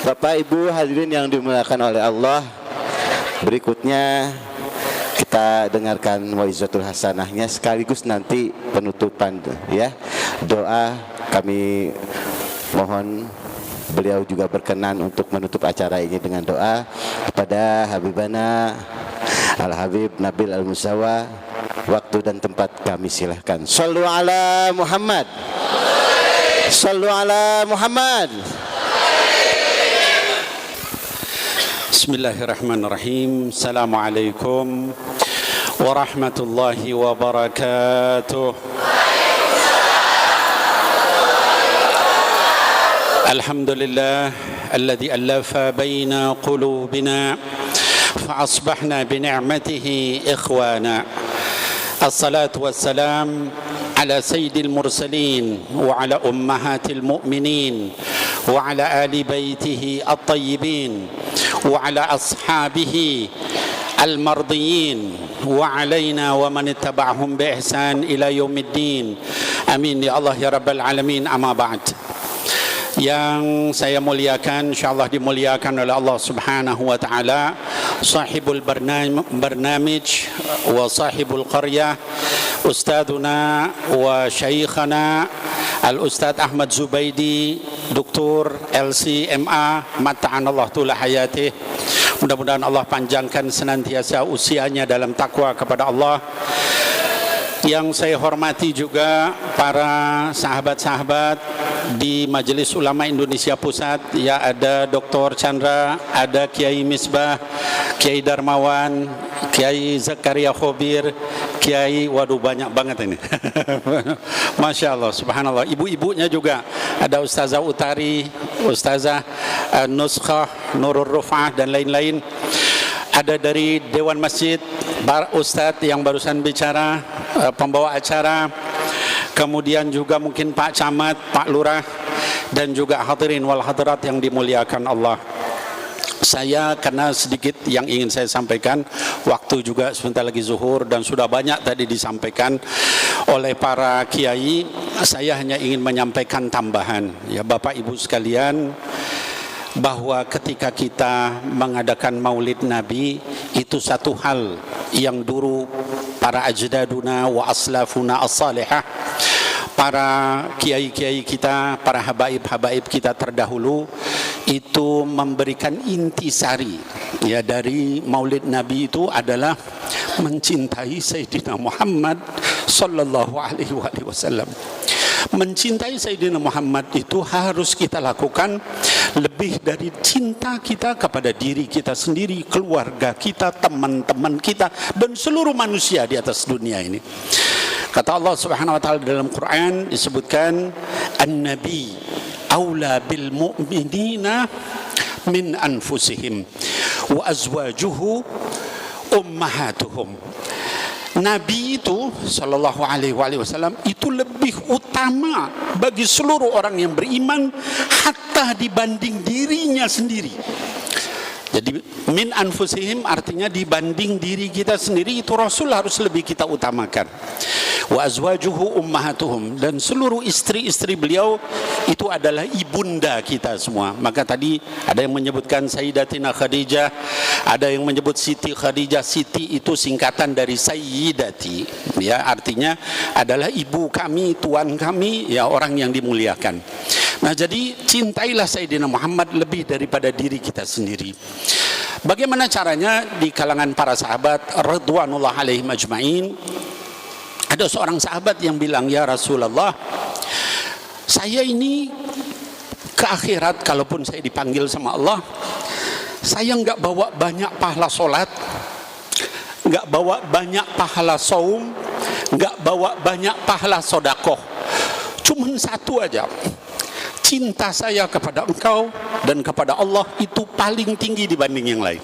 Bapak Ibu hadirin yang dimuliakan oleh Allah, berikutnya kita dengarkan waizatul hasanahnya sekaligus nanti penutupan ya. Doa kami mohon beliau juga berkenan untuk menutup acara ini dengan doa kepada Habibana Al-Habib Nabil Al-Musawa. Waktu dan tempat kami silahkan. Shallu ala Muhammad. Shallu ala Muhammad. Bismillahirrahmanirrahim. Assalamualaikum warahmatullahi wabarakatuh. Alhamdulillah alladzi allafa baina qulubina fa asbahna bi ni'matihi ikhwana. Assalatu wassalam ala sayyidil mursalin wa ala ummahatil mu'minin wa ala ali baitihi at-tayyibin wa ala ashabihi al-mardiyin wa alaina wa man ittaba'ahum bi ihsan ila yaumiddin. Amin ya Allah ya rabbal alamin. Amma ba'd. Yang saya muliakan, insyaallah dimuliakan oleh Allah Subhanahu wa taala, sahibul barnamij wa sahibul qaryah, ustadzuna wa syaikhana al-ustadz Ahmad Zubaidi, Dr. LC MA, mata'anallahu tula hayatih. Mudah-mudahan Allah panjangkan senantiasa usianya dalam takwa kepada Allah. Yang saya hormati juga para sahabat-sahabat di Majelis Ulama Indonesia Pusat, ya, ada Dr. Chandra, ada Kiai Misbah, Kiai Darmawan, Kiai Zakaria Khobir, Kiai, waduh banyak banget ini. Masya Allah, subhanallah. Ibu-ibunya juga ada Ustazah Utari, Ustazah Nuskhah, Nurul Rufah dan lain-lain. Ada dari Dewan Masjid, Ustadz yang barusan bicara, pembawa acara, kemudian juga mungkin Pak Camat, Pak Lurah, dan juga hadirin wal hadirat yang dimuliakan Allah. Saya karena sedikit yang ingin saya sampaikan, waktu juga sebentar lagi zuhur dan sudah banyak tadi disampaikan oleh para kiai, saya hanya ingin menyampaikan tambahan. Ya Bapak Ibu sekalian, bahwa ketika kita mengadakan maulid Nabi, itu satu hal yang dulu para ajdaduna wa aslafuna as-salihah, para kiai-kiai kita, para habaib-habaib kita terdahulu, itu memberikan intisari ya dari maulid Nabi itu adalah mencintai Sayyidina Muhammad sallallahu alaihi wasallam. Mencintai Sayyidina Muhammad itu harus kita lakukan lebih dari cinta kita kepada diri kita sendiri, keluarga kita, teman-teman kita, dan seluruh manusia di atas dunia ini. Kata Allah Subhanahu wa taala dalam Quran disebutkan, An-Nabi aula bil mu'minina min anfusihim wa azwajuhu ummahatuhum. Nabi itu sallallahu alaihi wasallam itu lebih utama bagi seluruh orang yang beriman, hatta dibanding dirinya sendiri. Jadi min anfusihim artinya dibanding diri kita sendiri, itu Rasul harus lebih kita utamakan. Wa azwajuhu ummahatuhum, dan seluruh istri-istri beliau itu adalah ibunda kita semua. Maka tadi ada yang menyebutkan Sayyidatina Khadijah, ada yang menyebut Siti Khadijah. Siti itu singkatan dari Sayyidati, ya, artinya adalah ibu kami, tuan kami, ya, orang yang dimuliakan. Nah, jadi cintailah Sayyidina Muhammad lebih daripada diri kita sendiri. Bagaimana caranya? Di kalangan para sahabat radhiyallahu alaihim ajmain, ada seorang sahabat yang bilang, ya Rasulullah, saya ini ke akhirat kalaupun saya dipanggil sama Allah, saya nggak bawa banyak pahala solat, nggak bawa banyak pahala saum, nggak bawa banyak pahala sodakoh, cuman satu aja, cinta saya kepada engkau dan kepada Allah itu paling tinggi dibanding yang lain.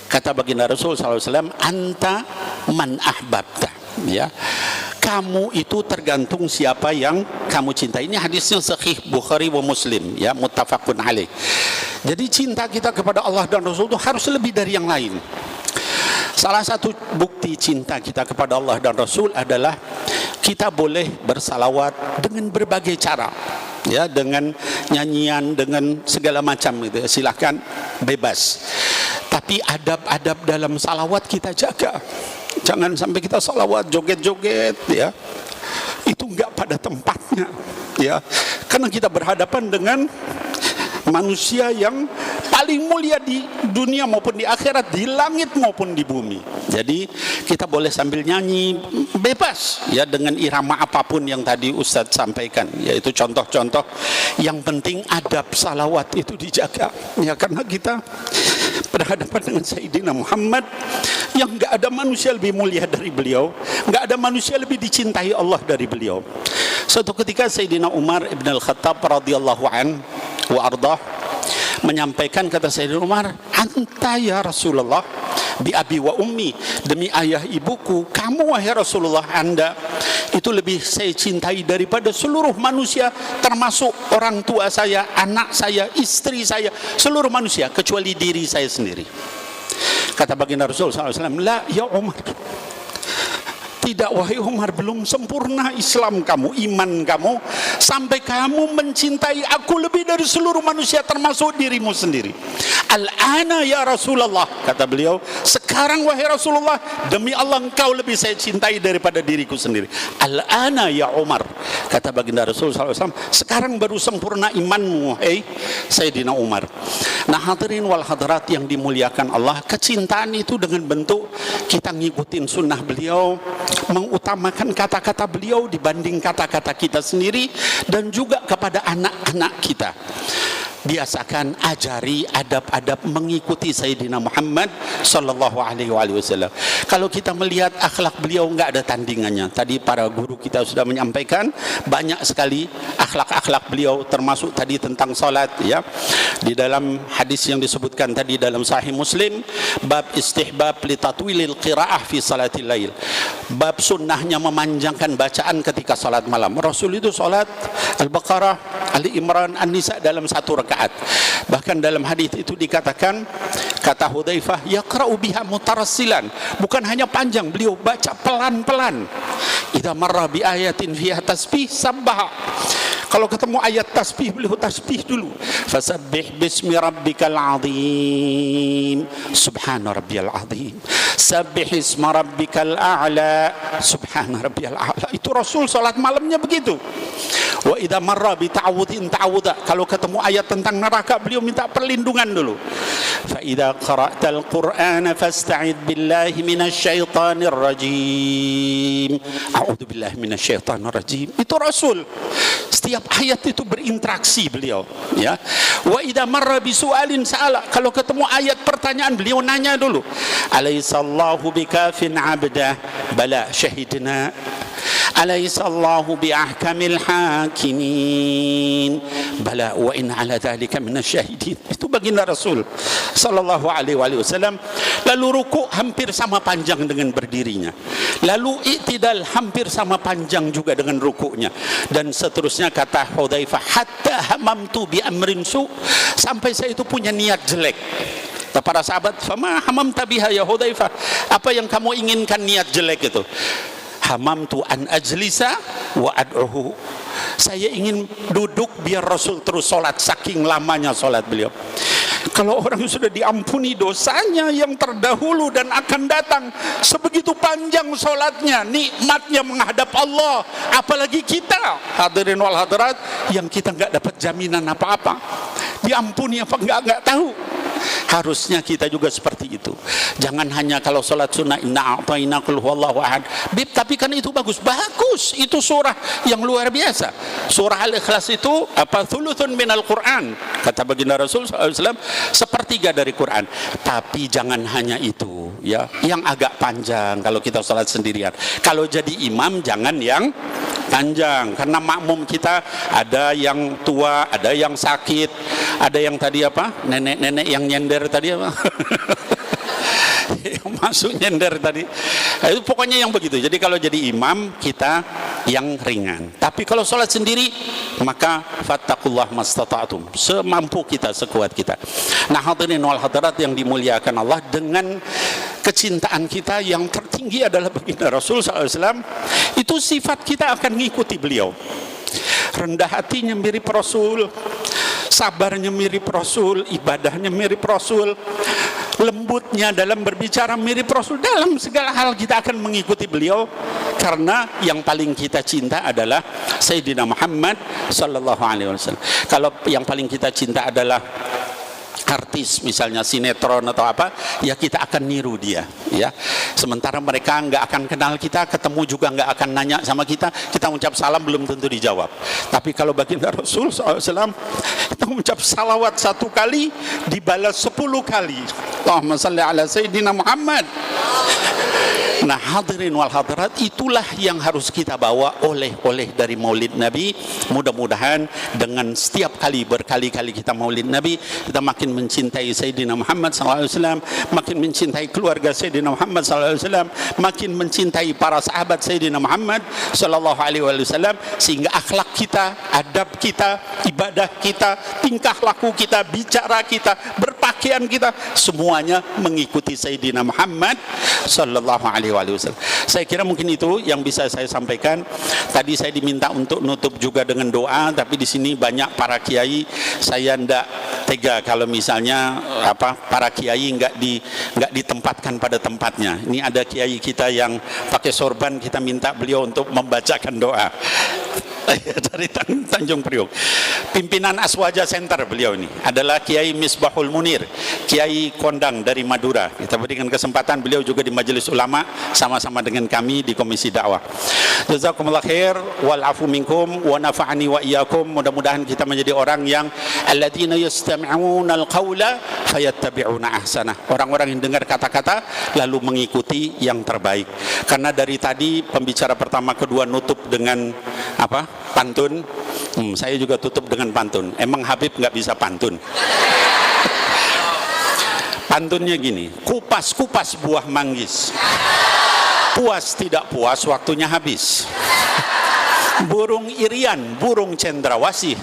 Kata baginda Rasul SAW, anta man ahbabta, ya, kamu itu tergantung siapa yang kamu cintai. Ini hadisnya sahih Bukhari wa Muslim, ya, muttafaqun alaih. Jadi cinta kita kepada Allah dan Rasul itu harus lebih dari yang lain. Salah satu bukti cinta kita kepada Allah dan Rasul adalah kita boleh bersalawat dengan berbagai cara. ya, dengan nyanyian, dengan segala macam gitu, silahkan bebas. Tapi adab-adab dalam salawat kita jaga. Jangan sampai kita salawat joget-joget, ya. Itu enggak pada tempatnya, ya. Karena kita berhadapan dengan manusia yang paling mulia di dunia maupun di akhirat, di langit maupun di bumi. Jadi kita boleh sambil nyanyi bebas, ya, dengan irama apapun yang tadi Ustadz sampaikan, yaitu contoh-contoh. Yang penting adab salawat itu dijaga, ya, karena kita berhadapan dengan Sayyidina Muhammad yang enggak ada manusia lebih mulia dari beliau, enggak ada manusia lebih dicintai Allah dari beliau. Suatu ketika Sayyidina Umar ibn al-Khattab radhiyallahu an wa ardah menyampaikan, kata Sayyidina Umar, anta ya Rasulullah bi abi wa ummi, demi ayah ibuku, kamu wahai Rasulullah, Anda itu lebih saya cintai daripada seluruh manusia, termasuk orang tua saya, anak saya, istri saya, seluruh manusia kecuali diri saya sendiri. Kata baginda Rasul SAW, la ya Umar, tidak wahai Umar, belum sempurna Islam kamu, iman kamu, sampai kamu mencintai aku lebih dari seluruh manusia termasuk dirimu sendiri. Al-ana ya Rasulullah, kata beliau, sekarang wahai Rasulullah, demi Allah engkau lebih saya cintai daripada diriku sendiri. Al-ana ya Umar, kata baginda Rasul SAW, sekarang baru sempurna imanmu wahai Sayyidina Umar. Nah, hadirin wal hadirat yang dimuliakan Allah, kecintaan itu dengan bentuk kita ngikutin sunnah beliau, mengutamakan kata-kata beliau dibanding kata-kata kita sendiri, dan juga kepada anak-anak kita. Biasakan ajari adab-adab mengikuti Sayyidina Muhammad sallallahu alaihi wasallam. Kalau kita melihat akhlak beliau enggak ada tandingannya. Tadi para guru kita sudah menyampaikan banyak sekali akhlak-akhlak beliau, termasuk tadi tentang salat, ya. Di dalam hadis yang disebutkan tadi dalam Sahih Muslim, bab istihbab li tatwilil qiraah fi salatil lail. Bab sunnahnya memanjangkan bacaan ketika salat malam. Rasul itu salat Al-Baqarah, Ali Imran, An-Nisa dalam satu rakaat. Bahkan dalam hadis itu dikatakan, kata Hudzaifah, yaqra'u biha mutarassilan, bukan hanya panjang, beliau baca pelan-pelan. Idza marra bi ayatin fiha tasbih sabbaha, kalau ketemu ayat tasbih beliau tasbih dulu. Fasabbih bismi rabbikal azim, subhana rabbiyal azim, sabbih isma rabbikal a'la, subhana rabbiyal a'la. Itu Rasul salat malamnya begitu. Wa idza marra bi ta'awudin ta'awudha, kalau ketemu ayat tentang neraka beliau minta perlindungan dulu. Fa idza qara'tal qur'ana fasta'id billahi minasyaitonir rajim, a'udzu billahi minasyaitonir rajim. Itu Rasul. Setiap ayat itu berinteraksi beliau, ya. Wa idza marra bi su'alin sa'ala, kalau ketemu ayat pertanyaan beliau nanya dulu. Alaisallahu bikafin 'abda, bala syahidna. Alaisallahu bi ahkamil hakimin, bala wa in ala dzalika minasyahidin. Itu baginda Rasul sallallahu alaihi wasallam. Lalu ruku hampir sama panjang dengan berdirinya, lalu i'tidal hampir sama panjang juga dengan rukunya, dan seterusnya. Kata Hudzaifah, hatta hamamtu bi amrin su, sampai saya itu punya niat jelek. Para sahabat, fama hamamta biha ya Hudzaifah, apa yang kamu inginkan niat jelek itu? Hamamtu an ajlisa wa ad'uhu, saya ingin duduk biar Rasul terus sholat, saking lamanya sholat beliau. Kalau orang sudah diampuni dosanya yang terdahulu dan akan datang, sebegitu panjang sholatnya, nikmatnya menghadap Allah, apalagi kita hadirin wal hadirat yang kita nggak dapat jaminan apa-apa, diampuni apa nggak tahu. Harusnya kita juga seperti itu. Jangan hanya kalau sholat sunnah inna a'tayna qul huwallahu ahad, tapi kan itu bagus, itu surah yang luar biasa. Surah Al-Ikhlas itu apa, thuluthun minal Quran, kata baginda Rasul SAW, sepertiga dari Quran. Tapi jangan hanya itu, ya, yang agak panjang kalau kita sholat sendirian. Kalau jadi imam jangan yang panjang, karena makmum kita ada yang tua, ada yang sakit, ada yang tadi apa, nenek-nenek yang nyender tadi apa yang masuk nyender tadi, itu pokoknya yang begitu. Jadi kalau jadi imam kita yang ringan, tapi kalau sholat sendiri maka fattaqullah mastata'tum, semampu kita, sekuat kita. Nah, hadirin wal hadirat yang dimuliakan Allah, dengan kecintaan kita yang tertinggi adalah baginda Rasul SAW, itu sifat kita akan mengikuti beliau. rendah hatinya mirip Rasul, sabarnya mirip Rasul, ibadahnya mirip Rasul, lembutnya dalam berbicara mirip Rasul. Dalam segala hal kita akan mengikuti beliau, karena yang paling kita cinta adalah Sayyidina Muhammad sallallahu alaihi wasallam. Kalau yang paling kita cinta adalah artis, misalnya sinetron atau apa, ya kita akan niru dia, ya. Sementara mereka nggak akan kenal kita, ketemu juga nggak akan nanya sama kita, kita ucap salam belum tentu dijawab. Tapi kalau baginda Rasul SAW, kita ucap salawat 1 kali dibalas 10 kali. Allahumma salli ala Sayyidina Muhammad. Nah, hadirin wal hadirat, itulah yang harus kita bawa oleh dari Maulid Nabi. Mudah-mudahan dengan setiap kali, berkali-kali kita Maulid Nabi, kita makin mencintai Sayyidina Muhammad SAW, makin mencintai keluarga Sayyidina Muhammad SAW, makin mencintai para sahabat Sayyidina Muhammad SAW, sehingga akhlak kita, adab kita, ibadah kita, tingkah laku kita, bicara kita, berpakaian kita, semuanya mengikuti Sayyidina Muhammad SAW. Saya kira mungkin itu yang bisa saya sampaikan. Tadi saya diminta untuk nutup juga dengan doa, tapi di sini banyak para kiai, saya ndak tega kalau misalnya para kiai nggak ditempatkan pada tempatnya. Ini ada kiai kita yang pakai sorban, kita minta beliau untuk membacakan doa. Dari Tanjung Priok, pimpinan Aswaja Center beliau ini adalah Kiai Misbahul Munir, Kiai Kondang dari Madura. Kita berikan kesempatan, beliau juga di Majelis Ulama, sama-sama dengan kami di Komisi Dakwah. Jazakumullah khair wal afu minkum wa nafa'ani wa iyyakum. Mudah-mudahan kita menjadi orang yang alladzina yastami'una al-qaula fayattabi'una ahsanah. Orang-orang yang dengar kata-kata lalu mengikuti yang terbaik. Karena dari tadi pembicara pertama kedua nutup dengan pantun, saya juga tutup dengan pantun. Emang Habib nggak bisa pantun? Pantunnya gini, kupas-kupas buah manggis, puas tidak puas waktunya habis. Burung irian, burung cendrawasih,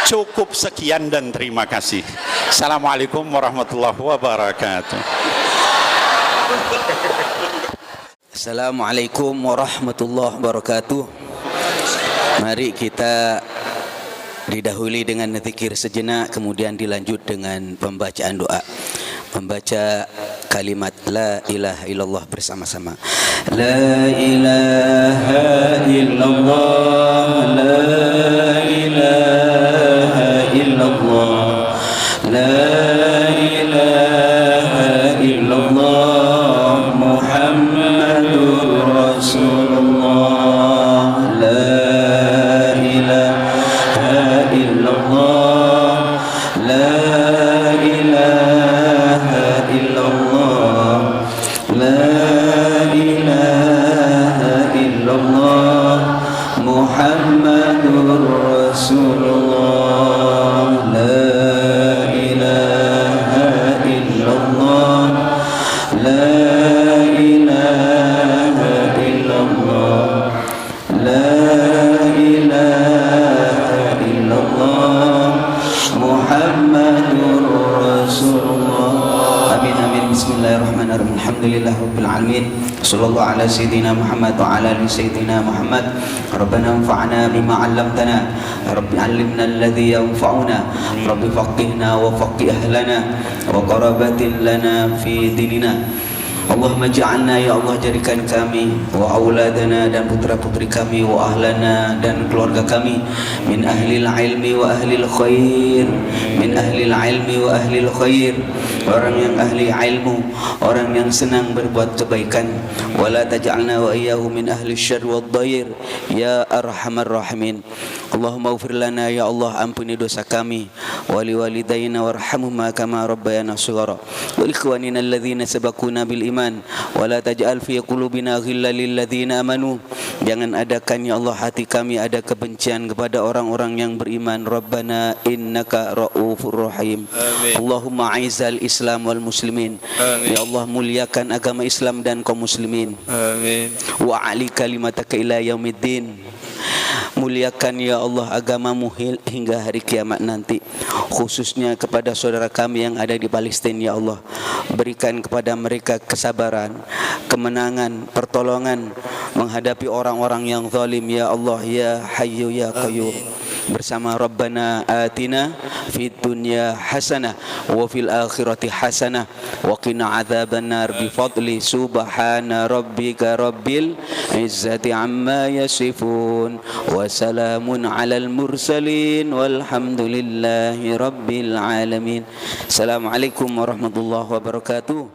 cukup sekian dan terima kasih. Assalamualaikum warahmatullahi wabarakatuh. Assalamualaikum warahmatullahi wabarakatuh. Mari kita didahului dengan zikir sejenak, kemudian dilanjut dengan pembacaan doa. Membaca kalimat la ilaha illallah bersama-sama. La ilaha illallah, la ilaha illallah, la ilaha illallah, Muhammadur Rasulullah. Sallallahu ala sayyidina Muhammad wa ala ali sayyidina Muhammad. Rabbana anfa'na bima 'allamtana, Rabbi 'allimna alladhi yanfa'una, Rabbi faqihna wa faqih ahlana wa qarabatin lana fi dinina. Allahumma ja'alna, ya Allah, jadikan kami wa auladana dan putra-putri kami wa ahlana dan keluarga kami min ahlil ilmi wa ahlil khair, min ahlil ilmi wa ahlil khair, orang yang ahli ilmu, orang yang senang berbuat kebaikan. Wala taj'alna wa iyyahu min ahli syarr wad dhair ya arhamar rahimin. Allahumma ighfir lana, ya Allah, ampuni dosa kami, wa liwalidayna warhamhuma kama rabbayana shighara, wa ikhwanina alladhina sabaquna bil iman, wa la taj'al fi qulubina ghillan lil ladzina amanu. Jangan adakan, ya Allah, hati kami ada kebencian kepada orang-orang yang beriman. Rabbana innaka raufur rahim. Amin. Allahumma aizal Islam wal muslimin. Amin. Ya Allah, muliakan agama Islam dan kaum muslimin. Amin. Wa ali kalimataka ila yaumiddin. Muliakan ya Allah agamamu hingga hari kiamat nanti. Khususnya kepada saudara kami yang ada di Palestina ya Allah, berikan kepada mereka kesabaran, kemenangan, pertolongan menghadapi orang-orang yang zalim ya Allah ya Hayyu ya Qayyum. Bersama Rabbana atina fid dunya hasanah wa fil akhirati hasanah wa qina adzabannar bi fadli subhana rabbika rabbil izzati amma yasifun wa salamun alal mursalin walhamdulillahi rabbil alamin. Assalamualaikum warahmatullahi wabarakatuh.